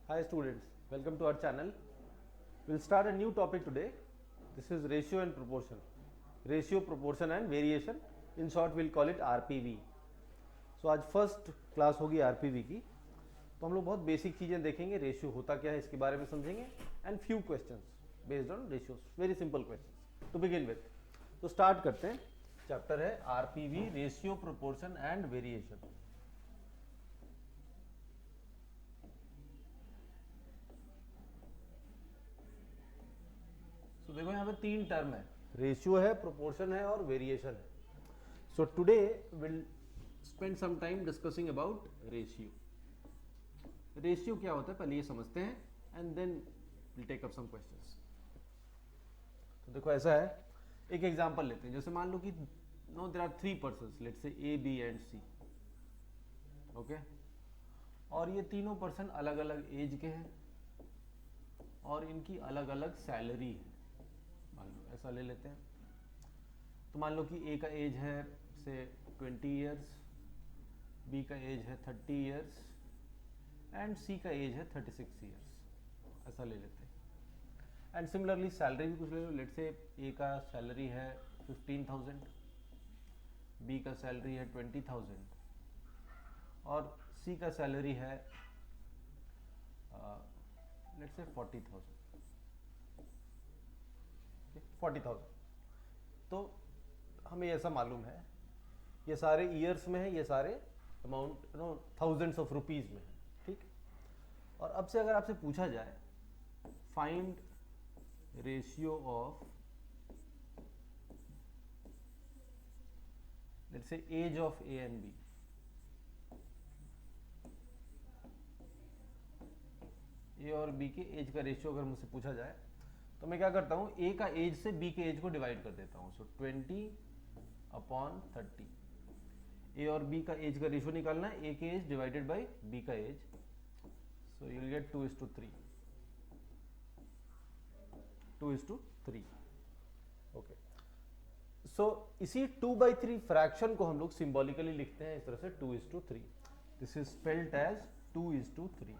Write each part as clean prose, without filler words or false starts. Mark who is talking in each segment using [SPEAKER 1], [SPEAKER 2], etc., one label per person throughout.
[SPEAKER 1] Hi students, welcome to our channel. We'll start a new topic today. This is ratio and proportion. Ratio, proportion and variation. In short, we'll call it RPV. So आज first class होगी RPV की. तो हम लोग बहुत basic चीज़ें देखेंगे. Ratio होता क्या है इसके बारे में समझेंगे and few questions based on ratios. Very simple questions to begin with. तो स्टार्ट करते हैं. चैप्टर है RPV, ratio, proportion and variation. तो देखो यहाँ पे तीन टर्म है. रेशियो है, प्रोपोर्शन है और वेरिएशन है. So today will spend some time discussing about ratio. Ratio क्या होता है पहले ये समझते हैं and then will take up some questions. तो देखो ऐसा है, एक एग्जांपल लेते हैं. जैसे मान लो कि no there are three persons, let's say A, B and C. Okay, और ये तीनों पर्सन अलग अलग एज के हैं और इनकी अलग अलग सैलरी है. मान लो ऐसा ले लेते हैं. तो मान लो कि ए का एज है से 20 ईयर्स, बी का एज है 30 ईयर्स एंड सी का एज है 36 ईयर्स. ऐसा ले लेते हैं. एंड सिमिलरली सैलरी भी कुछ ले लो. लेट्स से ए का सैलरी है 15,000, बी का सैलरी है 20,000 और सी का सैलरी है लेट्स से 40,000. 40,000. तो हमें ऐसा मालूम है ये सारे ईयर्स में है, ये सारे अमाउंट थाउजेंड्स ऑफ रुपीज में है. ठीक. और अब से अगर आपसे पूछा जाए find ratio of let's say age of A and B. A और बी के एज का रेशियो अगर मुझसे पूछा जाए तो मैं क्या करता हूं, ए का एज से बी के एज को डिवाइड कर देता हूं. सो 20/30. ए और बी का एज का रेशियो निकालना है. ए के एज डिवाइडेड बाय बी का age. So you will get 2:3. 2:3. Okay. So इसी 2/3 फ्रैक्शन को हम लोग सिंबॉलिकली लिखते हैं इस तरह से 2:3. This is spelled as 2:3.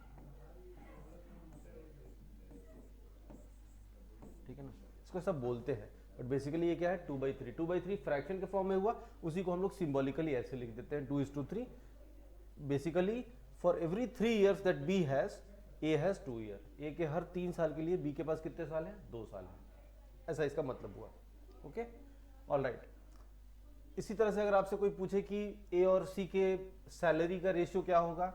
[SPEAKER 1] ठीक है ना. इसको सब बोलते हैं बट बेसिकली ये क्या है 2/3. 2/3 फ्रैक्शन के फॉर्म में हुआ, उसी को हम लोग सिंबॉलिकली ऐसे लिख देते हैं 2:3. Basically for every 3 years that B has, A has 2 year. A के हर 3 साल के लिए बी के पास कितने साल हैं? 2 साल हैं. ऐसा इसका मतलब हुआ. Okay, all right. इसी तरह से अगर आपसे कोई पूछे कि ए और सी के सैलरी का रेशियो क्या होगा,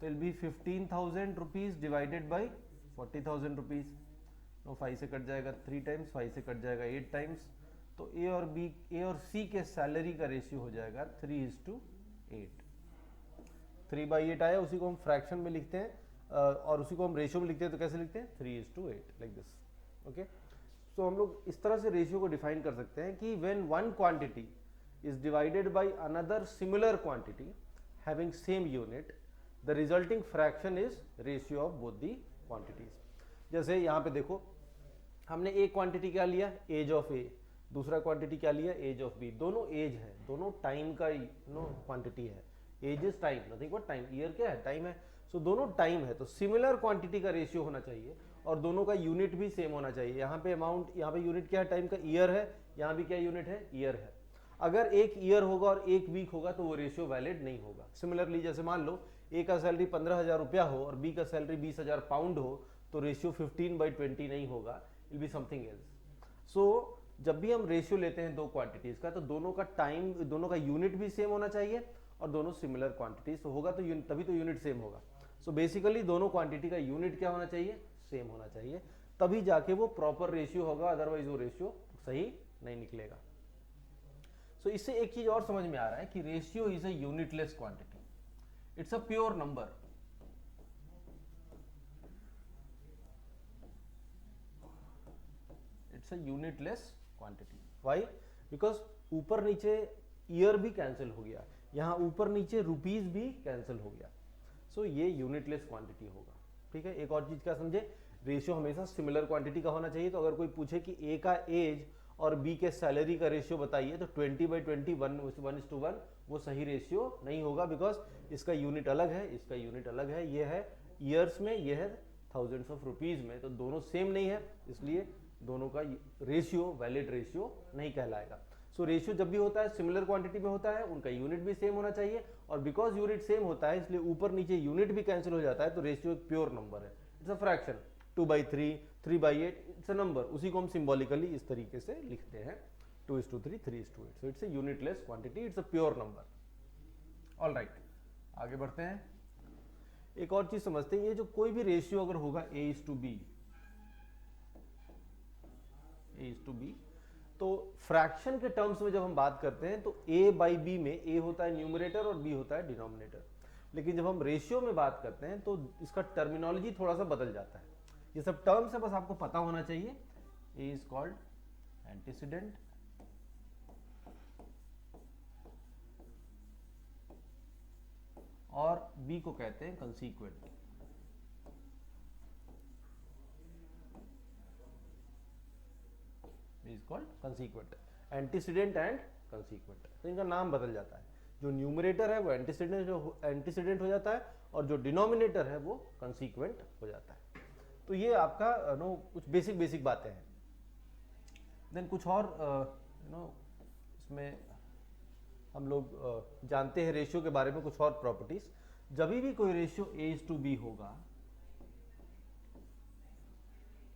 [SPEAKER 1] तो it be 15,000 rupees divided by 40,000 rupees. 5 से कट जाएगा 3 टाइम्स, 5 से कट जाएगा 8 टाइम्स. तो ए और सी के सैलरी का रेशियो हो जाएगा 3:8. 3/8 आया, उसी को हम फ्रैक्शन में लिखते हैं और उसी को हम रेशियो में लिखते हैं. तो कैसे लिखते हैं? 3:8 लाइक दिस. ओके. सो हम लोग इस तरह से रेशियो को डिफाइन कर सकते हैं कि when one quantity is divided by another similar quantity having same unit, the resulting fraction is ratio of both the quantities. जैसे यहाँ पे देखो, हमने एक क्वांटिटी क्या लिया? Age of A. दूसरा क्वांटिटी क्या लिया? Age of B. दोनों एज है, दोनों टाइम का क्वांटिटी है. Age is time, nothing but time. Year क्या है? टाइम है. सो दोनों टाइम है, तो सिमिलर क्वांटिटी का रेशियो होना चाहिए और दोनों का यूनिट भी सेम होना चाहिए. यहाँ पे अमाउंट, यहाँ पे यूनिट क्या है? टाइम का. ईयर है. यहाँ भी क्या यूनिट है? ईयर है. अगर एक ईयर होगा और एक वीक होगा तो वो रेशियो वैलिड नहीं होगा. सिमिलरली जैसे मान लो ए का सैलरी 15,000 रुपया हो और बी का सैलरी 20,000 पाउंड हो, तो रेशियो 15/20 नहीं होगा. It be something else. So जब भी हम रेशियो लेते हैं दो क्वांटिटीज का, तो दोनों का टाइम, दोनों का यूनिट भी सेम होना चाहिए और दोनों सिमिलर क्वांटिटीज होगा तो तभी तो यूनिट सेम होगा. सो बेसिकली दोनों क्वांटिटी का यूनिट क्या होना चाहिए? सेम होना चाहिए. तभी जाके वो प्रॉपर रेशियो होगा, अदरवाइज वो रेशियो सही नहीं निकलेगा. सो इससे एक चीज और समझ में आ रहा है कि ratio is a unitless quantity. It's a pure number. It's a unitless quantity. Why? Because ऊपर नीचे ईयर भी कैंसिल हो गया, यहां ऊपर नीचे रुपीज भी कैंसिल हो गया. सो ये यूनिटलेस क्वांटिटी होगा. ठीक है. एक और चीज क्या समझे, रेशियो हमेशा सिमिलर क्वांटिटी का होना चाहिए. तो अगर कोई पूछे कि ए का एज और बी के सैलरी का रेशियो बताइए, तो 20/20 1:1 वो सही रेशियो नहीं होगा. बिकॉज इसका यूनिट अलग है, इसका यूनिट अलग है. ये है ईयर्स में, ये है थाउजेंड्स ऑफ रुपीज में, तो दोनों सेम नहीं है, इसलिए दोनों का रेशियो वैलिड रेशियो नहीं कहलाएगा। सो रेशियो जब भी होता है सिमिलर क्वांटिटी में होता है, उनका यूनिट भी सेम होना चाहिए, और बिकॉज यूनिट सेम होता है इसलिए ऊपर नीचे यूनिट भी कैंसिल हो जाता है, तो रेशियो एक प्योर नंबर है, it's a fraction. 2/3, 3/8 it's a number, उसी को हम सिंबॉलिकली इस तरीके से लिखते हैं 2:3, 3:8। So it's a unitless quantity, it's a pure number. All right, आगे बढ़ते हैं। एक और चीज समझते हैं, ये जो कोई भी रेशियो अगर होगा A:B, A:B, तो फ्रैक्शन के टर्म्स में जब हम बात करते हैं तो A/B में A होता है न्यूमरेटर और B होता है डिनोमिनेटर, लेकिन जब हम रेशियो में बात करते हैं तो इसका टर्मिनोलॉजी थोड़ा सा बदल जाता है। ये सब टर्म्स है, बस आपको पता होना चाहिए। A इज कॉल्ड एंटीसीडेंट, और B को कहते हैं कंसीक्वेंट। इज कॉल्ड कंसीक्वेंट, एंटीसीडेंट एंड कंसीक्वेंट, तो इनका नाम बदल जाता है। जो न्यूमरेटर है वो एंटीसीडेंट हो जाता है, और जो डिनोमिनेटर है वो कंसीक्वेंट हो जाता है। तो ये आपका कुछ बेसिक बातें हैं। देन कुछ और इसमें हम लोग जानते हैं रेशियो के बारे में कुछ और प्रॉपर्टीज। जब भी कोई रेशियो A:B होगा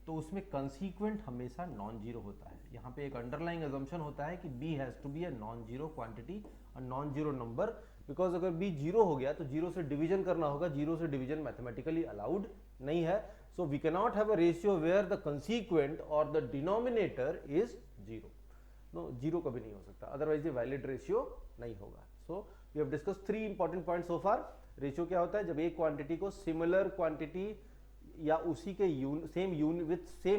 [SPEAKER 1] तो उसमें कंसीक्वेंट हमेशा नॉन जीरो होता है। यहाँ पे एक अंडरलाइंग अजम्पशन होता है कि B has to be a non zero quantity और नॉन जीरो नंबर, बिकॉज अगर B जीरो हो गया तो जीरो से डिवीजन करना होगा, जीरो से डिवीजन मैथमेटिकली अलाउड नहीं है। So we can not have a ratio where the consequent or the denominator is zero. No, zero कभी नहीं हो सकता, अदरवाइज ये वैलिड रेशियो नहीं होगा। So we have discuss 3 important points so far. Ratio क्या होता है? जब एक क्वांटिटी को सिमिलर क्वांटिटी या उसी के सेम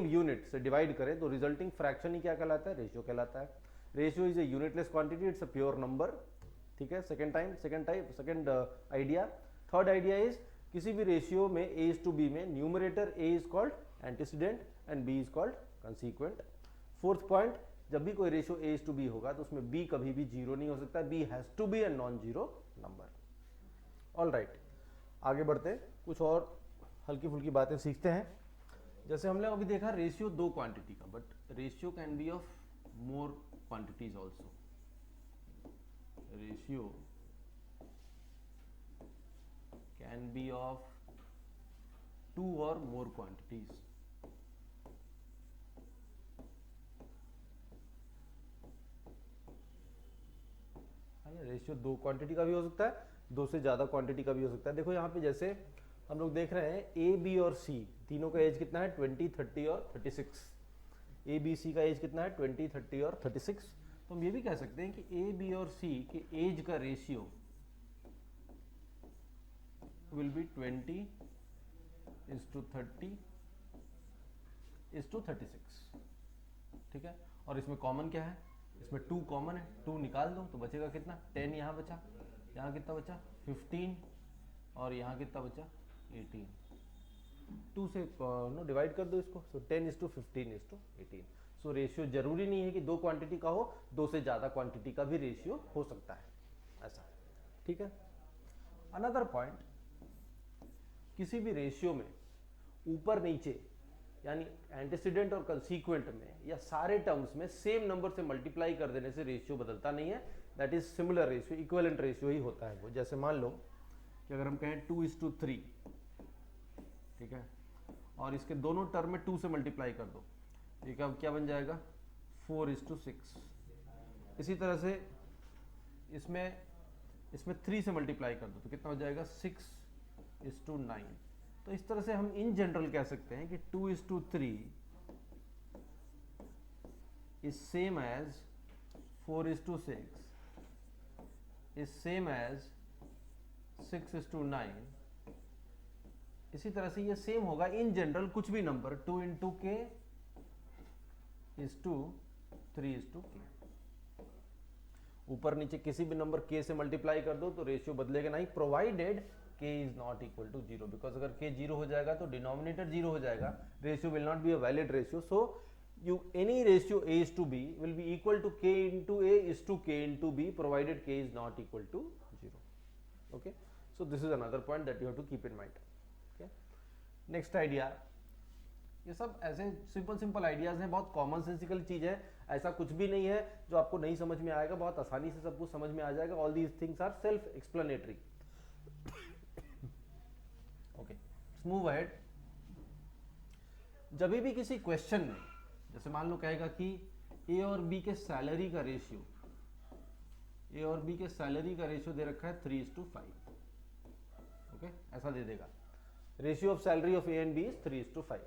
[SPEAKER 1] यूनिट से डिवाइड करें तो रिजल्टिंग फ्रैक्शन ही क्या कहलाता है? रेशियो कहलाता है। Ratio is a unitless quantity, it's a pure number. ठीक है, second idea. Third idea is किसी भी रेशियो में A:B में numerator A is called antecedent and B is called consequent. Fourth point, जब भी कोई रेशियो A:B होगा तो उसमें B कभी भी जीरो नहीं हो सकता, B has to be a non zero number. All right, आगे बढ़ते हैं, कुछ और हल्की फुल्की बातें सीखते हैं। जैसे हमने अभी देखा रेशियो दो क्वांटिटी का, but ratio can be of more quantities also. Ratio can be of 2 or more quantities। Ratio दो क्वांटिटी का भी हो सकता है, दो से ज्यादा क्वांटिटी का भी हो सकता है। देखो यहाँ पे जैसे हम लोग देख रहे हैं A, B और C तीनों का एज कितना है? 20, 30 और 36। A, B, C का एज कितना है? 20, 30 और 36। तो हम ये भी कह सकते हैं कि A, B और C के एज का रेशियो विल बी 20:30:36। ठीक है, और इसमें कॉमन क्या है? इसमें 2 कॉमन है, 2 निकाल दो तो बचेगा कितना? 10 यहाँ बचा, यहाँ कितना बचा? 15, और यहाँ कितना बचा? 18। 2 से डिवाइड कर दो इसको, सो 10:15:18। सो रेशियो जरूरी नहीं है कि दो क्वांटिटी का हो, दो से ज्यादा क्वांटिटी का भी रेशियो हो सकता है, ऐसा। ठीक है, अनदर पॉइंट, किसी भी रेशियो में ऊपर नीचे यानी एंटीसीडेंट और कंसीक्वेंट में या सारे टर्म्स में सेम नंबर से मल्टीप्लाई कर देने से रेशियो बदलता नहीं है। That is similar ratio, equivalent ratio ही होता है वो। जैसे मान लो कि अगर हम कहें 2:3, ठीक है, और इसके दोनों टर्म में 2 से मल्टीप्लाई कर दो, ये क्या बन जाएगा? 4:6। इसी तरह से इसमें 3 से मल्टीप्लाई कर दो तो कितना हो जाएगा? 6:9। तो इस तरह से हम इन जनरल कह सकते हैं कि 2:3 is same as 4:6 is same as 6:9। इसी तरह से ये सेम होगा इन जनरल कुछ भी number, 2 into k is to 3 is to k। ऊपर नीचे किसी भी नंबर k से मल्टीप्लाई कर दो तो रेशियो बदलेगा नहीं, provided k is not equal to 0, because अगर k 0 हो जाएगा तो डिनोमिनेटर 0 हो जाएगा, ratio will not be a valid ratio. So any ratio A is to B will be equal to k into A is to k into B provided k is not equal to 0. Okay, so this is another point that you have to keep in mind. Okay, next idea, ये सब ऐसे simple simple ideas हैं, बहुत common sensical चीज है, ऐसा कुछ भी नहीं है जो आपको नहीं समझ में आएगा, बहुत आसानी से सब कुछ समझ में आ जाएगा। All these things are self explanatory. Okay, move ahead. जब भी किसी क्वेश्चन में, जैसे मान लो कहेगा कि ए और बी के सैलरी का रेशियो, ए और बी के सैलरी का रेशियो दे रखा है 3:5। ओके, ऐसा दे देगा, ratio of salary of A and B is 3:5।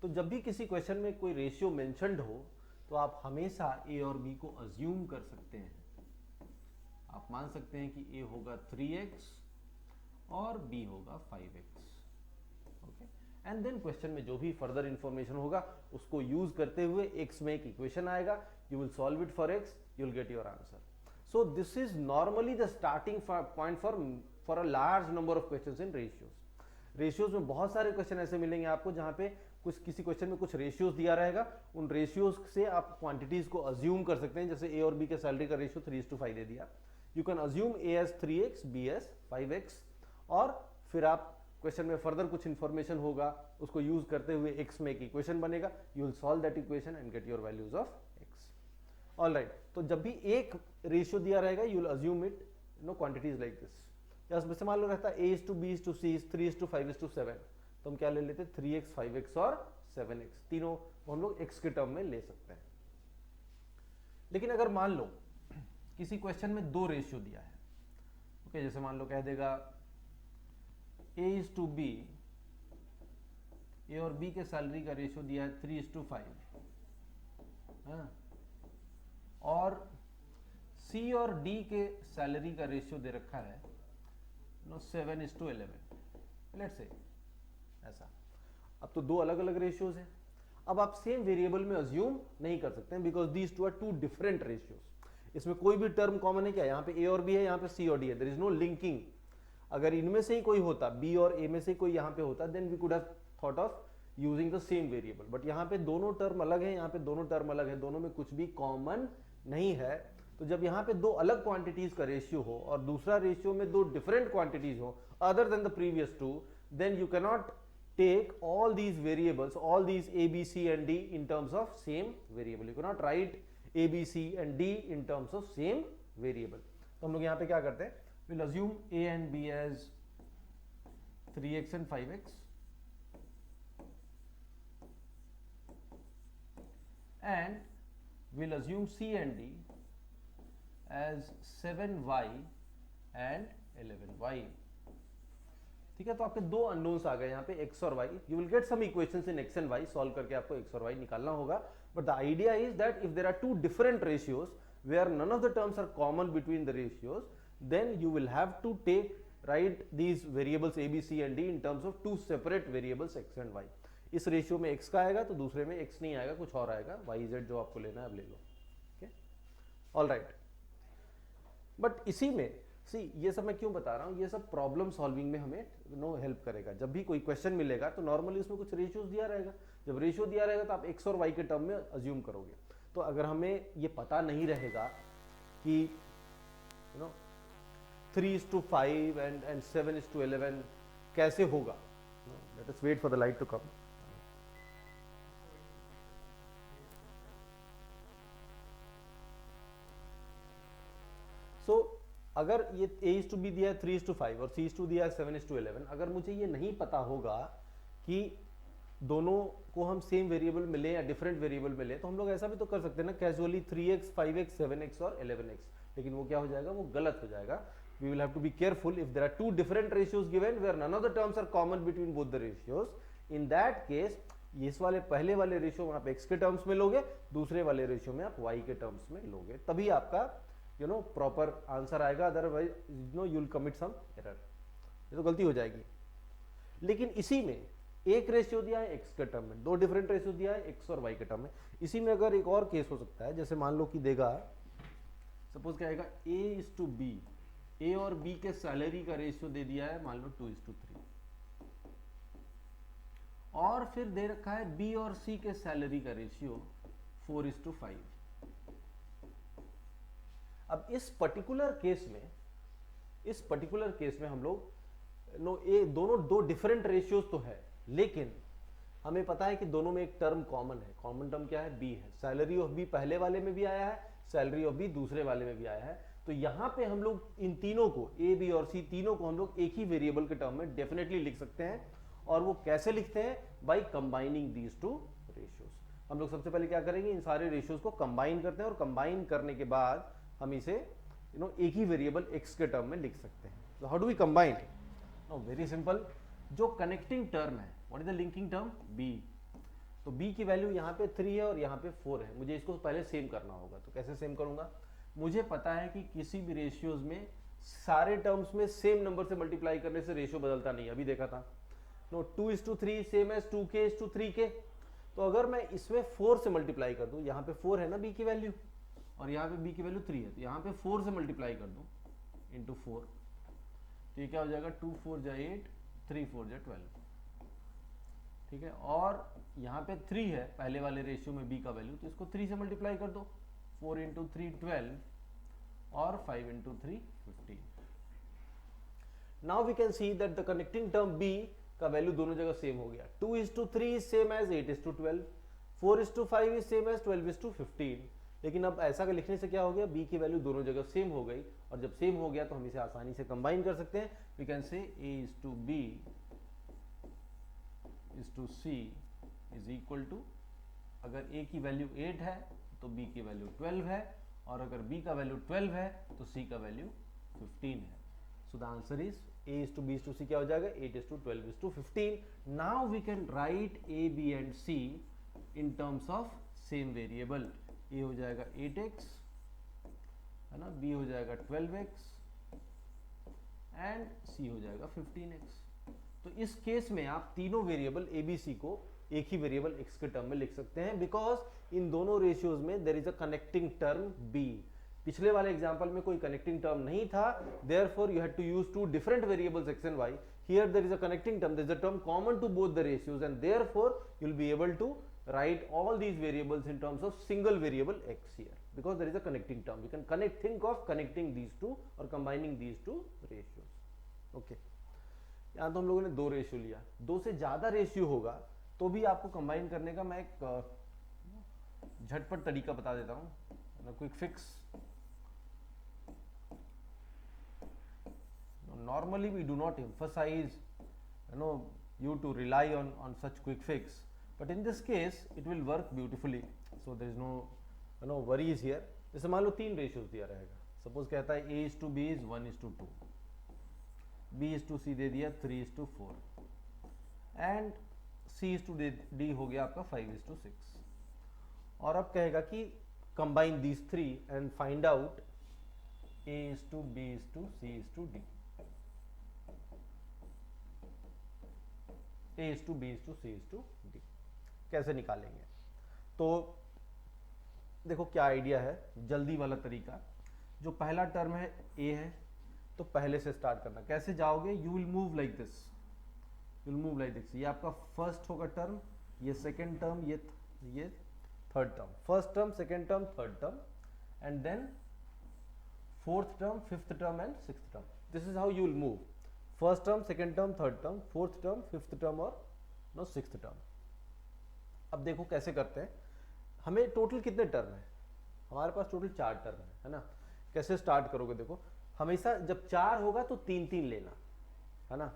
[SPEAKER 1] तो जब भी किसी क्वेश्चन में कोई रेशियो मेंशन्ड हो तो आप हमेशा ए और बी को अज्यूम कर सकते हैं। आप मान सकते हैं कि ए होगा 3x और बी होगा 5x। Okay, and then question में जो भी फर्दर इंफॉर्मेशन होगा उसको यूज करते हुए x में एक इक्वेशन आएगा, you will solve it for x, you will get your answer. So this is normally the starting point for a large number of questions in ratios. Ratios में बहुत सारे क्वेश्चन ऐसे मिलेंगे आपको जहां पे कुछ किसी क्वेश्चन में कुछ रेशियोज दिया रहेगा, उन रेशियोज से आप क्वांटिटीज को अज्यूम कर सकते हैं। जैसे ए और बी के सैलरी का रेशियो 3:5 दे दिया, you can assume A as 3x, B as 5x, और फिर आप क्वेश्चन में फर्दर कुछ इंफॉर्मेशन होगा उसको यूज करते हुए x में एक इक्वेशन बनेगा, you will solve that equation and get your values of x। Alright, तो जब भी एक रेशियो दिया रहेगा you will assume it no quantities like this. जैसे मान लो रहता है A:B:C 3:5:7, तो हम क्या ले लेते हैं 3x, 5x और 7x, तीनों को हम लोग x के टर्म में ले सकते हैं। लेकिन अगर मान लो किसी क्वेश्चन में दो रेशियो दिया है, ओके, जैसे मान लो कह देगा A:B, ए और बी के सैलरी का रेशियो दिया है 3:5, और सी और डी के सैलरी का रेशियो दे रखा है 7:11, लेट्स से ऐसा। अब तो दो अलग अलग रेशियोज हैं, अब आप सेम वेरिएबल में अज्यूम नहीं कर सकते हैं because these two are two different ratios. इसमें कोई भी टर्म कॉमन है क्या? यहाँ पे ए और बी है, यहाँ पे सी और डी है, देयर इज नो लिंकिंग। अगर इनमें से ही कोई होता, बी और ए में से कोई यहाँ पे होता, then we could have thought of using the same variable, but यहाँ पे दोनों टर्म अलग है, यहाँ पे दोनों टर्म अलग है, दोनों में कुछ भी कॉमन नहीं है। तो जब यहाँ पे दो अलग क्वांटिटीज का रेशियो हो और दूसरा रेशियो में दो डिफरेंट क्वांटिटीज हो other than the previous two, then you can not take all these variables, all these a, b, c and d in terms of same variable. You cannot write a, b, c and d in terms of same variable. तो हम लोग यहाँ पे क्या करते हैं, we'll assume a and b as 3x and 5x and we'll assume c and d as 7y and 11y. ठीक है, तो आपके दो अननोन्स आ गए यहाँ पे x और y। You will get some equations in x and y, solve करके आपको x और y निकालना होगा। But the idea is that if there are two different ratios where none of the terms are common between the ratios, then you will have to take right these variables a, b, c and d in terms of two separate variables x and y। इस ratio में x का आएगा तो दूसरे में x नहीं आएगा, कुछ और आएगा, y z जो आपको लेना है अब ले लो। Okay, alright. बट इसी में सी, ये सब मैं क्यों बता रहा हूँ, ये सब प्रॉब्लम सॉल्विंग में हमें हेल्प करेगा। जब भी कोई क्वेश्चन मिलेगा तो नॉर्मली उसमें कुछ रेशियोज दिया रहेगा, जब रेशियो दिया रहेगा तो आप x और y के टर्म में अज्यूम करोगे। तो अगर हमें ये पता नहीं रहेगा कि 3:5 एंड 7:11 कैसे होगा, let us wait for the light to come. So अगर ये A:B दिया है 3:5 और C:2 दिया है 7:11, अगर मुझे ये नहीं पता होगा कि दोनों को हम सेम वेरिएबल में ले या डिफरेंट वेरिएबल में ले, तो हम लोग ऐसा भी तो कर सकते हैं ना कैजुअली 3x, 5x, 7x और 11x, लेकिन वो क्या हो जाएगा, वो गलत हो जाएगा। We will have to be careful if there are two different ratios given where none of the terms are common between both the ratios, in that case इस वाले पहले वाले रेशियो में आप x के टर्म्स में लोगे, दूसरे वाले रेशियो में आप y के टर्म्स में लोगे, तभी आपका प्रॉपर आंसर आएगा, otherwise you will commit some error, ये तो गलती हो जाएगी। लेकिन इसी में एक रेशियो दिया है x के टर्म में, दो डिफरेंट रेशियो दिया है x और y के टर्म में। इसी में अगर एक और केस हो सकता है, जैसे मान लो कि देगा, सपोज क्या आएगा A:B, a और b के सैलरी का रेशियो दे दिया है मान लो 2:3, और फिर दे रखा है b और c के सैलरी का रेशियो 4:5। अब इस पर्टिकुलर केस में हम लोग नो ये दोनों दो डिफरेंट रेशियोज तो है, लेकिन हमें पता है कि दोनों में एक टर्म कॉमन है। कॉमन टर्म क्या है? बी है। सैलरी ऑफ बी पहले वाले में भी आया है, सैलरी ऑफ बी दूसरे वाले में भी आया है। तो यहां पे हम लोग इन तीनों को, ए बी और सी तीनों को हम लोग एक ही वेरिएबल के टर्म में डेफिनेटली लिख सकते हैं। और वो कैसे लिखते हैं? By combining these two ratios. हम लोग सबसे पहले क्या करेंगे, इन सारे रेशियोज को कंबाइन करते हैं और कंबाइन करने के बाद हम इसे एक ही वेरिएबल एक्स के टर्म में लिख सकते हैं। तो how do we combine? No very simple. जो कनेक्टिंग टर्म है, what is the linking term? B. तो बी की वैल्यू यहाँ पे 3 है और यहाँ पे 4 है। मुझे इसको पहले सेम करना होगा। तो कैसे सेम करूंगा? मुझे पता है कि किसी भी रेशियोज में सारे टर्म्स में सेम नंबर से मल्टीप्लाई करने से रेशियो बदलता नहीं। अभी देखा था नो 2:3 सेम एज 2k:3k। तो अगर मैं इसमें 4 से मल्टीप्लाई कर दूं, यहाँ पे 4 है ना बी की वैल्यू, और यहाँ पे बी की वैल्यू 3 है, तो यहाँ पे 4 से मल्टीप्लाई कर दूं इंटू 4, तो ये क्या हो जाएगा? 2 4 जा 8, 3 4 जा 12। ठीक है, और यहाँ पे 3 है पहले वाले रेशियो में बी का वैल्यू, तो इसको 3 से मल्टीप्लाई कर दो। 4 इंटू 3 12 और 5 into 3 15। Now we can see that the connecting term B का वैल्यू दोनों जगह सेम हो गया। 2:3 same as 8:12, 4:5 is same as 12:15। लेकिन अब ऐसा लिखने से क्या हो गया? बी की वैल्यू दोनों जगह सेम हो गई, और जब सेम हो गया तो हम इसे आसानी से कंबाइन कर सकते हैं। We can say A:B C is equal to, अगर A की वैल्यू 8 है तो B की वैल्यू 12 है, और अगर B का वैल्यू 12 है तो C का वैल्यू 15 है। So the answer is A:B:C क्या हो जाएगा? 8:12:15। Now we can write A, B and C in terms of same variable. A हो जाएगा 8x, है ना, B हो जाएगा 12x एंड C हो जाएगा 15x। तो इस केस में आप तीनों वेरिएबल A, B, C को एक ही वेरिएबल x के टर्म में लिख सकते हैं, बिकॉज इन दोनों रेशियोज में there is a connecting term B। पिछले वाले एग्जांपल में कोई कनेक्टिंग टर्म नहीं था, therefore you had to use two different variables x and y. Here there is a connecting term, there is a term common to both the ratios, and therefore you will be able to write all these variables in terms of single variable x here, because there is a connecting term. You can think of connecting these two or combining these two ratios. Okay. यहाँ तो हम लोगों ने 2 ratio लिया, 2 से ज्यादा ratio होगा तो भी आपको कंबाइन करने का मैं एक झटपट तरीका बता देता हूँ, quick fix. Normally we do not emphasize you to rely on such quick fix, but in this case it will work beautifully, so there is no worries here. जैसे मान लो 3 रेशियोज दिया रहेगा, सपोज कहता है A:B is 1:2, B:C दे दिया 3:4 and C:D हो गया आपका 5:6, और अब कहेगा कि combine these 3 and find out A:B:C:D, A:B:C:D कैसे निकालेंगे? तो देखो क्या आइडिया है, जल्दी वाला तरीका। जो पहला टर्म है A है, तो पहले से स्टार्ट करना। कैसे जाओगे? You will move like this, ये आपका फर्स्ट होगा टर्म, ये सेकेंड टर्म, ये third term. First term, second term, third term, and then fourth term, fifth term and sixth term. This is how you will move. First term, second term, third term, fourth term, fifth term और sixth term. अब देखो कैसे करते हैं। हमें total कितने term है? हमारे पास टोटल 4 टर्म है ना। कैसे स्टार्ट करोगे? देखो, हमेशा जब 4 होगा तो 3-3 लेना, है ना।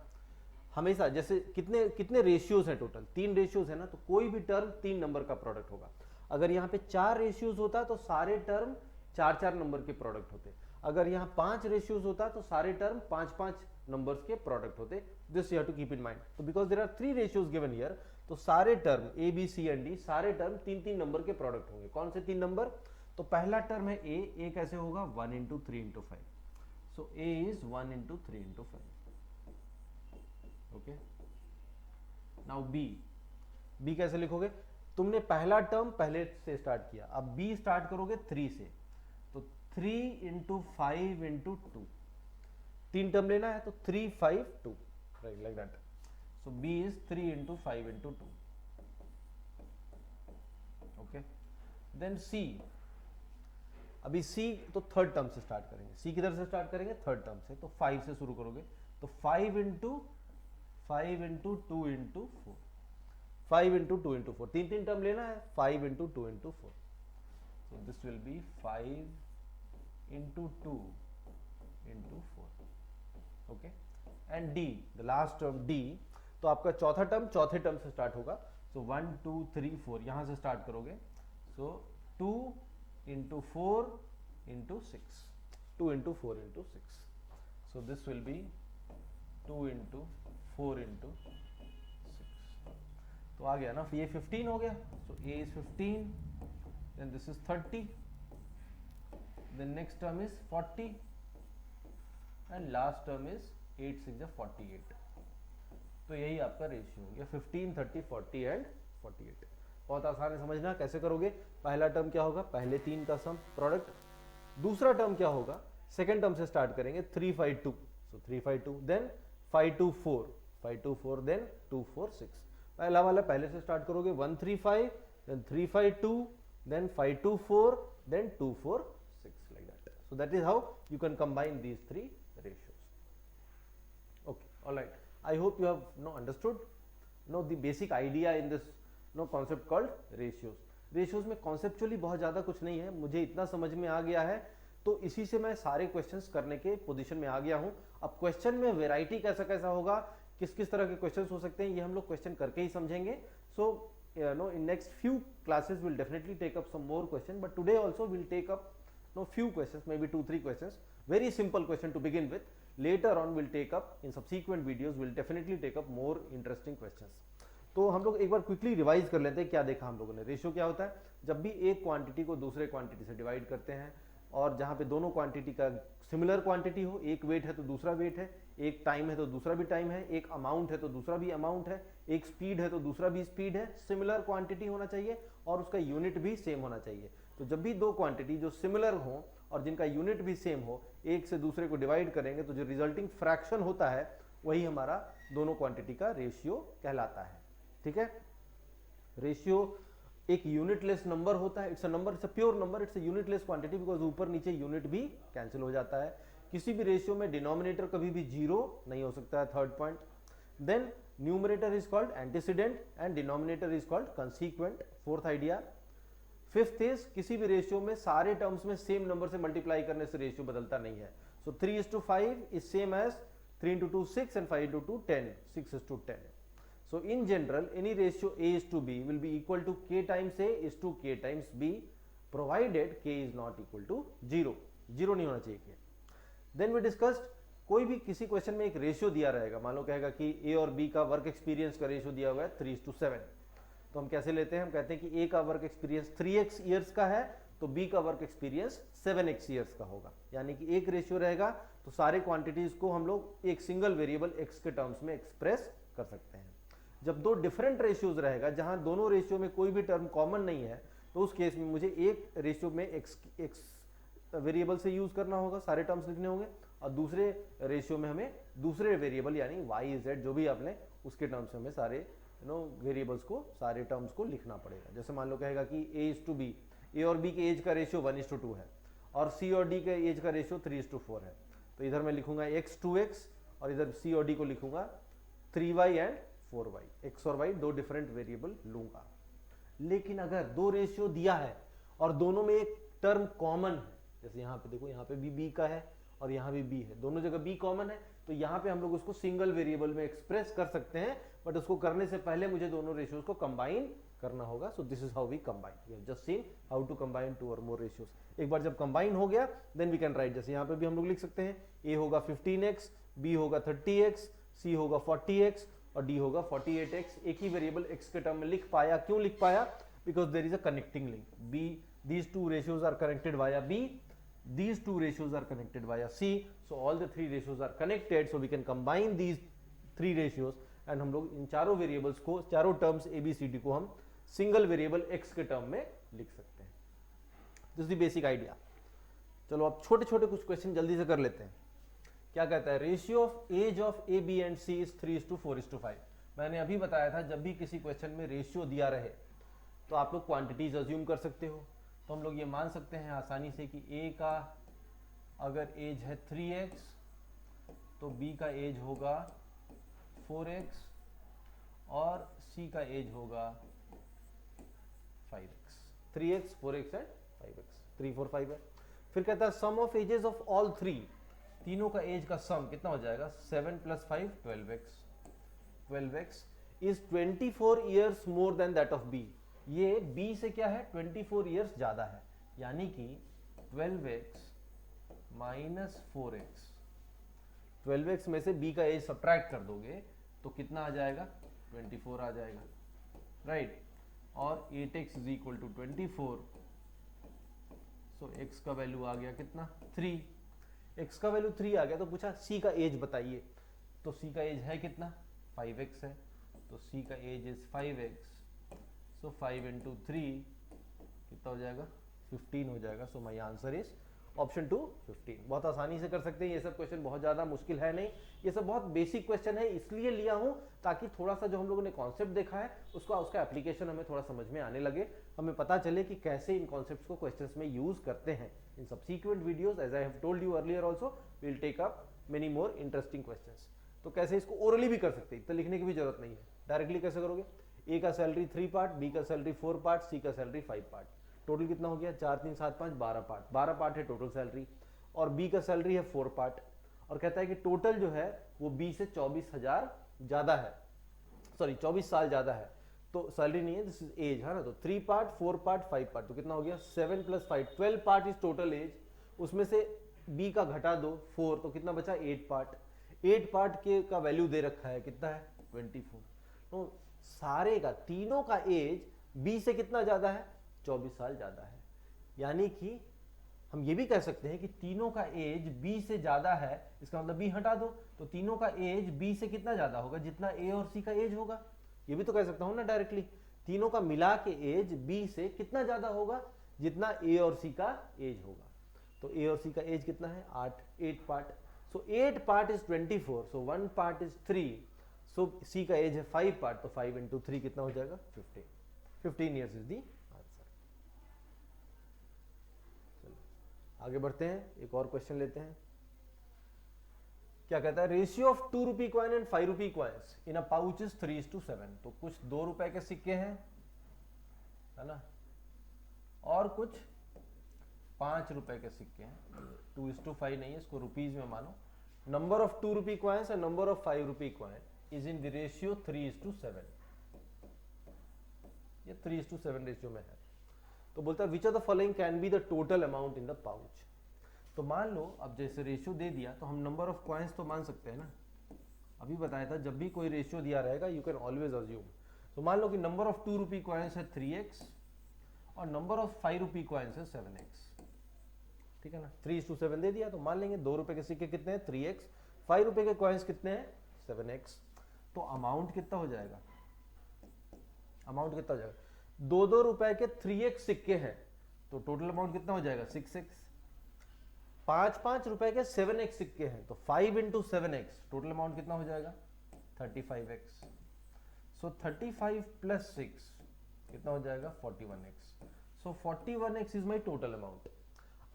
[SPEAKER 1] हमेशा जैसे कितने रेशियोज हैं टोटल? 3 रेशियोज है ना, तो कोई भी टर्म 3 नंबर का प्रोडक्ट होगा। अगर यहाँ पे 4 रेशियोज होता तो सारे टर्म 4-4 नंबर के प्रोडक्ट होते। अगर यहाँ 5 रेशियोज होता तो सारे टर्म 5-5 नंबर्स के प्रोडक्ट होते। This you have to keep in mind. तो because there are 3 ratios given here, तो सारे term A, B, C and D सारे टर्म 3-3 नंबर के प्रोडक्ट होंगे। कौन से 3 नंबर? तो पहला टर्म है A कैसे होगा? 1 × 3 × 5। So A is 1 × 3 × 5. Okay. Now B कैसे लिखोगे? तुमने पहला टर्म पहले से स्टार्ट किया, अब B स्टार्ट करोगे 3 से, तो 3 × 5 × 2, 3 टर्म लेना है तो 3 5 2, right, like that. So B is 3 × 5 × 2. Okay. Then C. अभी C तो थर्ड टर्म से स्टार्ट करेंगे। C किधर से स्टार्ट करेंगे? थर्ड टर्म से। तो 5 से शुरू करोगे, तो 5 × 5 इंटू 2 इंटू 4, 5 इंटू 2 इंटू 4, तीन तीन टर्म लेना है, 5 into 2 into 4, so this will be 5 into 2 into 4, okay, and D, the last term D, तो आपका चौथा टर्म चौथे टर्म से स्टार्ट होगा, so 1 2 3 4 यहां से स्टार्ट करोगे, so 2 into 4 into 6, 2 into 4 into 6, so this will be 2 into 4 into 6, तो आ गया ना, ये 15 हो गया, so A is 15, then this is 30, then next term is 40, and last term is 8 6 is 48, तो यही आपका रेशियो हो गया 15 30 40 एंड 48। बहुत आसान है समझना, कैसे करोगे, पहला टर्म क्या होगा, पहले तीन का सम प्रोडक्ट, दूसरा टर्म क्या होगा, सेकेंड टर्म से स्टार्ट करेंगे 3 5 2, so 3 5 2, देन 5 2 4, 5 2 4, देन 2 4 6, पहला वाला पहले से स्टार्ट करोगे 1 3 5, then 3 5 2, then 5 2 4, then 2 4 6, like that. So that is how you can combine these three ratios. Okay, all right. I hope you have understood the basic idea in this concept called ratios. Ratios में conceptually बहुत ज़्यादा कुछ नहीं है, मुझे इतना समझ में आ गया है, तो इसी से मैं सारे क्वेश्चंस करने के पोजीशन में आ गया हूँ। अब क्वेश्चन में वेराइटी कैसा कैसा होगा, किस किस तरह के क्वेश्चंस हो सकते हैं, ये हम लोग क्वेश्चन करके ही समझेंगे। सो in next few classes we'll definitely take up some more question, but today also we'll take up few questions, maybe 2-3 questions, very simple question to begin with. Later on we'll take up in subsequent videos, we'll definitely take up more interesting questions. तो हम लोग एक बार quickly revise कर लेते हैं, क्या देखा हम लोगों ने। रेशियो क्या होता है, जब भी एक क्वांटिटी को दूसरे क्वांटिटी से डिवाइड करते हैं, और जहां पे दोनों क्वांटिटी का सिमिलर क्वांटिटी हो, एक वेट है तो दूसरा वेट है, एक टाइम है तो दूसरा भी टाइम है, एक अमाउंट है तो दूसरा भी अमाउंट है, एक स्पीड है तो दूसरा भी स्पीड है, सिमिलर क्वांटिटी होना चाहिए और उसका यूनिट भी सेम होना चाहिए। तो जब भी दो क्वांटिटी जो सिमिलर हो और जिनका यूनिट भी सेम हो, एक से दूसरे को डिवाइड करेंगे तो जो रिजल्टिंग फ्रैक्शन होता है वही हमारा दोनों क्वांटिटी का रेशियो कहलाता है। ठीक है, रेशियो एक यूनिटलेस नंबर होता है, it's a number, it's a pure number, it's a unitless quantity, because ऊपर नीचे यूनिट भी कैंसिल हो जाता है। किसी भी रेशियो में डिनोमिनेटर कभी भी जीरो नहीं हो सकता है, third point. Then numerator is called antecedent and denominator is called consequent, fourth idea. Fifth is किसी भी रेशियो में सारे टर्म्स में सेम नंबर से मल्टीप्लाई करने से रेशियो बदलता नहीं है। सो 3:5 is same as 3:2 6 and 5:2 10, 6:10. So in general, any ratio A is to B will be equal to K times A is to K times B, provided K is not equal to 0. 0 नहीं होना चाहिए K. Then we discussed, कोई भी किसी question में एक ratio दिया रहेगा, मान लो कहेगा कि A और B का वर्क एक्सपीरियंस का रेशियो दिया हुआ है 3:7, तो हम कैसे लेते हैं, हम कहते हैं कि A का वर्क एक्सपीरियंस 3x ईयर्स का है तो B का वर्क एक्सपीरियंस 7x ईयर्स का होगा, यानी कि एक रेशियो रहेगा तो सारे क्वांटिटीज को हम लोग एक सिंगल वेरिएबल x के टर्म्स में एक्सप्रेस कर सकते हैं। जब दो डिफरेंट रेशियोज रहेगा जहां दोनों रेशियो में कोई भी टर्म कॉमन नहीं है, तो उस केस में मुझे एक रेशियो में एक्स वेरिएबल से यूज करना होगा, सारे टर्म्स लिखने होंगे, और दूसरे रेशियो में हमें दूसरे वेरिएबल यानी वाई जेड जो भी आपने उसके टर्म्स में हमें सारे वेरिएबल्स को, सारे टर्म्स को लिखना पड़ेगा। जैसे मान लो कहेगा कि A is to B, A और B के एज का रेशियो 1:2 है और C और D के एज का रेशियो 3:4 है, तो इधर मैं लिखूंगा x 2x और इधर C और D को लिखूंगा 3y एंड 4y, x और y दो डिफरेंट वेरिएबल लूंगा। लेकिन अगर दो रेशियो दिया है और दोनों में एक टर्म कॉमन है, जैसे यहाँ पे देखो, यहाँ पे भी b का है और यहाँ भी b है, दोनों जगह b कॉमन है, तो यहाँ पे हम लोग उसको सिंगल वेरिएबल में एक्सप्रेस कर सकते हैं, बट उसको करने से पहले मुझे दोनों रेशियोज को कंबाइन करना होगा। So this is how we combine, we have just seen how to combine two और मोर रेशियोज। एक बार जब कंबाइन हो गया देन वी कैन राइट, जैसे यहाँ पे भी हम लोग लिख सकते हैं a होगा 15x, b होगा 30x, c होगा 40x और d होगा 48x। एक ही वेरिएबल x के टर्म में लिख पाया, क्यों लिख पाया, because there is a connecting link, b, these two ratios are connected via b, these two ratios are connected via c, so all the three ratios are connected, so we can combine these three ratios and हम लोग इन चारों variables को, चारों terms a b c d को हम single variable x के term में लिख सकते हैं। This is the basic idea. चलो अब छोटे छोटे कुछ क्वेश्चन जल्दी से कर लेते हैं। क्या कहता है, ratio of age of A B and C is 3:4:5। मैंने अभी बताया था जब भी किसी क्वेश्चन में रेशियो दिया रहे तो आप लोग क्वांटिटीज अज्यूम कर सकते हो, तो हम लोग ये मान सकते हैं आसानी से कि ए का अगर एज है 3x तो बी का एज होगा 4x और c का एज होगा 5x, 3x 4x and 5x, 3 4 5 है। फिर कहता है sum of ages of all three, तीनों का एज का सम कितना हो जाएगा 7 + 5 12x, 12x is 24 years more than that of b। ये b से क्या है 24 ईयर्स ज्यादा है, यानी कि 12x माइनस 4x, 12x में से b का एज सब्ट्रैक्ट कर दोगे तो कितना आ जाएगा 24 आ जाएगा, राइट। और 8x is equal to 24, so x का वैल्यू आ गया कितना 3, x का वैल्यू 3 आ गया। तो पूछा c का एज बताइए, तो c का एज है कितना 5x है, तो c का एज इज 5x, सो 5 × 3 कितना हो जाएगा 15 हो जाएगा। So my answer is option 2 15। बहुत आसानी से कर सकते हैं, ये सब क्वेश्चन बहुत ज्यादा मुश्किल है नहीं, ये सब बहुत बेसिक क्वेश्चन है, इसलिए लिया हूं ताकि थोड़ा सा जो हम लोगों ने कॉन्सेप्ट देखा है उसका एप्लीकेशन हमें थोड़ा समझ में आने लगे, हमें पता चले कि कैसे इन कॉन्सेप्ट्स को क्वेश्चंस में यूज करते हैं। In subsequent videos as I have told you earlier also we will take up many more interesting questions. तो कैसे इसको ओरली भी कर सकते हैं, इतना लिखने की भी जरूरत नहीं है, डायरेक्टली कैसे करोगे, ए का सैलरी 3 पार्ट, बी का सैलरी 4 पार्ट, सी का सैलरी 5 पार्ट, टोटल कितना हो गया 4 3 7 5 12 पार्ट, 12 पार्ट है टोटल सैलरी, और बी का सैलरी है 4 पार्ट, और कहता है कि टोटल जो है वो बी से 24,000 ज्यादा है, सॉरी 24 साल ज्यादा है, तो सैलरी नहीं है, दिस इज एज है ना। तो 3 पार्ट 4 पार्ट 5 पार्ट, तो कितना हो गया 7 + 5 12 पार्ट इज टोटल एज, उसमें से बी का घटा दो 4, तो कितना बचा 8 पार्ट, 8 पार्ट के का वैल्यू दे रखा है कितना है 24। तो सारे का तीनों का एज बी से कितना ज्यादा है 24 साल ज्यादा है, यानी कि हम ये भी कह सकते हैं कि तीनों का एज बी से ज्यादा है, इसका मतलब बी हटा दो, तो तीनों का एज बी से कितना ज्यादा होगा जितना ए और सी का एज होगा, ये भी तो कह सकता हूं ना डायरेक्टली, तीनों का मिला के एज बी से कितना ज्यादा होगा जितना ए और सी का एज होगा। तो ए और सी का एज कितना है 8 part, so 8 part is 24, so 1 part is 3, सो सी का एज है 5 पार्ट, तो 5 × 3 कितना हो जाएगा 15 ईयर्स इज दी आंसर। चलो आगे बढ़ते हैं, एक और क्वेश्चन लेते हैं। क्या कहता है ratio of 2 rupee coin and 5 rupee coins in a pouch is 3:7। तो कुछ 2 रुपए के सिक्के हैं, है ना, और कुछ 5 रुपए के सिक्के हैं, 2:5 नहीं है, इसको रुपीज में मानो। Number of 2 rupee coins and number of 5 rupee coin is in the ratio 3:7, ये 3:7 रेशियो में है। तो बोलता है which of the following can be the total amount in the pouch. तो मान लो अब जैसे रेशियो दे दिया तो हम नंबर ऑफ कॉइन्स तो मान सकते हैं ना, अभी बताया था जब भी कोई रेशियो दिया रहेगा यू कैन ऑलवेज अज्यूम। तो मान लो कि नंबर ऑफ 2 रुपी कॉइन्स है 3x और नंबर ऑफ 5 रुपी कॉइन्स है 7x, ठीक है ना, 3:7 दे दिया, तो मान लेंगे 2 रुपए के सिक्के कितने हैं 3x, 5 रुपए के कॉइन्स कितने हैं 7x, तो अमाउंट कितना हो जाएगा, अमाउंट कितना हो जाएगा 2 रुपए के 3x सिक्के हैं, तो टोटल अमाउंट कितना हो जाएगा 6x। 5 रुपए के 7x सिक्के हैं, तो 5 × 7x, टोटल अमाउंट कितना हो जाएगा 35x। सो 35 + 6 कितना हो जाएगा 41x। So 41x is my total amount.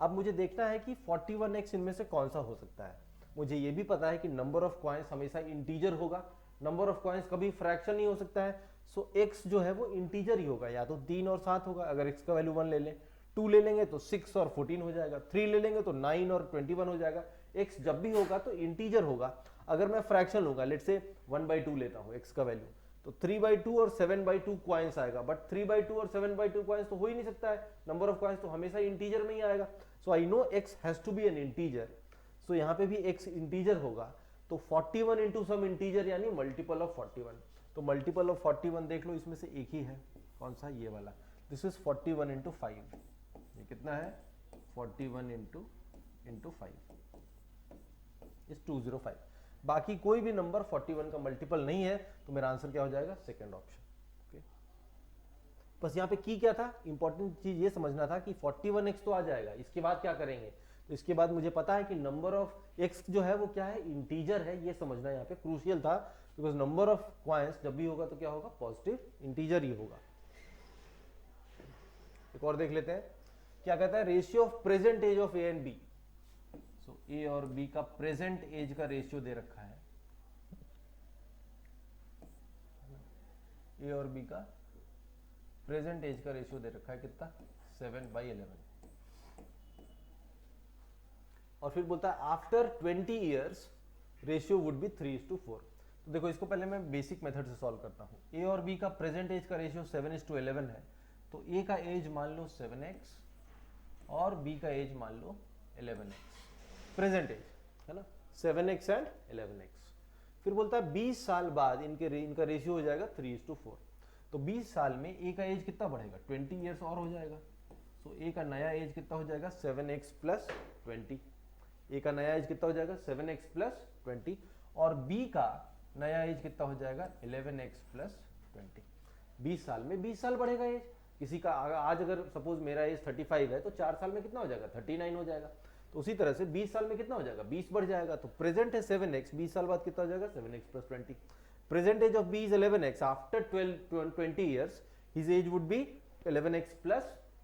[SPEAKER 1] अब मुझे देखना है कि 41x इनमें से कौन सा हो सकता है। मुझे ये भी पता है कि नंबर ऑफ कॉइन्स हमेशा इंटीजर होगा, नंबर ऑफ कॉइन्स कभी फ्रैक्शन नहीं हो सकता है, सो x जो है वो इंटीजर ही होगा, या तो 3 और 7 होगा, अगर x का वैल्यू 1 ले लें, 2 ले लेंगे तो 6 और 14 हो जाएगा, 3 ले लेंगे तो 9 और 21 हो जाएगा। x जब भी होगा तो इंटीजर होगा। अगर मैं फ्रैक्शन लूंगा, लेट्स से 1/2 लेता हूँ x का वैल्यू, तो 3/2 और 7/2 कॉइन्स आएगा, बट 3/2 और 7/2 कॉइन्स तो हो ही नहीं सकता है, नंबर ऑफ कॉइन्स तो हमेशा इंटीजर में ही आएगा। So I know x has to be an integer, so यहाँ पे भी x इंटीजर होगा, तो 41 इंटू सम इंटीजर यानी मल्टीपल ऑफ 41। तो मल्टीपल ऑफ 41 देख लो, इसमें से एक ही है, कौन सा, ये वाला, दिस इज 41 × 5, ये कितना है 41 × 5 इज 205। बाकी कोई भी नंबर 41 का मल्टीपल नहीं है, तो मेरा आंसर क्या हो जाएगा सेकंड ऑप्शन। ओके, बस यहाँ पे की क्या था, इंपॉर्टेंट चीज ये समझना था कि 41x तो आ जाएगा, इसके बाद क्या करेंगे, तो इसके बाद मुझे पता है कि नंबर ऑफ x जो है वो क्या है इंटीजर है, ये समझना यहाँ पे क्रूशियल था, बिकॉज नंबर ऑफ कॉइन्स जब भी होगा तो क्या होगा पॉजिटिव इंटीजर ही होगा। एक और देख लेते हैं, क्या कहता है ratio of present age of A and B. So A और बी का प्रेजेंट एज का रेशियो दे रखा है, ए और बी का प्रेजेंट एज का रेशियो दे रखा है कितना 7/11 और फिर बोलता है after 20 years ratio would be 3:4। तो देखो इसको पहले मैं बेसिक मेथड से सॉल्व करता हूँ। ए और बी का प्रेजेंट एज का रेशियो 7:11 है, तो ए का एज मान लो 7x और बी का एज मान लो 11x प्रेजेंट एज है ना, 7x एंड 11x। फिर बोलता है 20 साल बाद इनका रेशियो हो जाएगा 3:4। तो 20 साल में ए का एज कितना बढ़ेगा 20 ईयर्स और हो जाएगा। सो ए का नया एज कितना हो जाएगा 7x + 20। ए का नया एज कितना हो जाएगा 7x + 20 और बी का नया एज कितना हो जाएगा 11x + 20। 20 साल में 20 साल बढ़ेगा एज। किसी का आज अगर सपोज मेरा एज 35 है तो 4 साल में कितना हो जाएगा 39 हो जाएगा। तो उसी तरह से 20 साल में कितना हो जाएगा 20 बढ़ जाएगा। तो प्रेजेंट है 7x, 20 साल बाद कितना हो जाएगा 7x + 20। Present age of B is 11x, after 20 years his age would be 11x +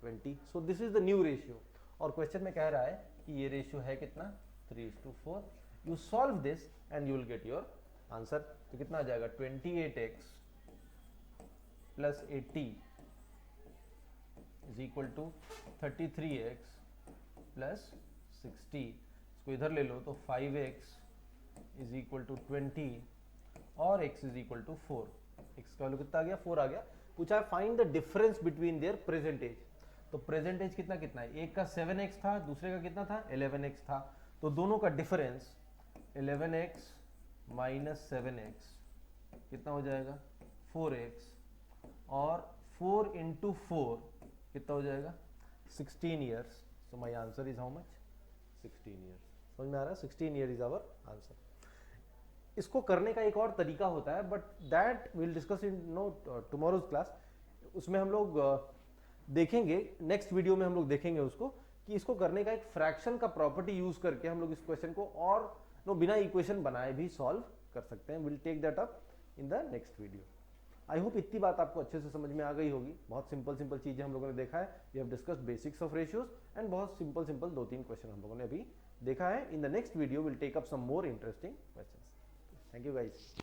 [SPEAKER 1] 20। So this is the new ratio और क्वेश्चन में कह रहा है कि ये रेशियो है कितना 3:4। You solve this and you will get your answer. तो कितना आ जाएगा 28x + 80 is equal to 33x + 60। इसको इधर ले लो तो 5x इज इक्वल टू 20 और x is equal to 4। x का वैल्यू कितना आ गया 4 आ गया। पूछा है find the difference between their present age. तो प्रेजेंट एज कितना कितना है, एक का 7x था दूसरे का कितना था 11x था। तो दोनों का डिफरेंस 11x - 7x कितना हो जाएगा 4x और 4 × 4 कितना हो जाएगा 16 years. So my answer is how much 16 years. समझ में आ रहा है 16 ईयर इज आवर आंसर। इसको करने का एक और तरीका होता है but that will discuss in tomorrow's class. उसमें हम लोग देखेंगे नेक्स्ट वीडियो में हम लोग देखेंगे उसको कि इसको करने का एक फ्रैक्शन का प्रॉपर्टी यूज करके हम लोग इस क्वेश्चन को और बिना इक्वेशन बनाए भी सॉल्व कर सकते हैं। Will take that up in the next video. I hope इतनी बात आपको अच्छे से समझ में आ गई होगी। बहुत सिंपल चीजें हम लोगों ने देखा है। We have discussed basics of ratios and बहुत सिंपल 2-3 क्वेश्चन हम लोगों ने अभी देखा है। In the next video will take up some more interesting questions. Thank you guys.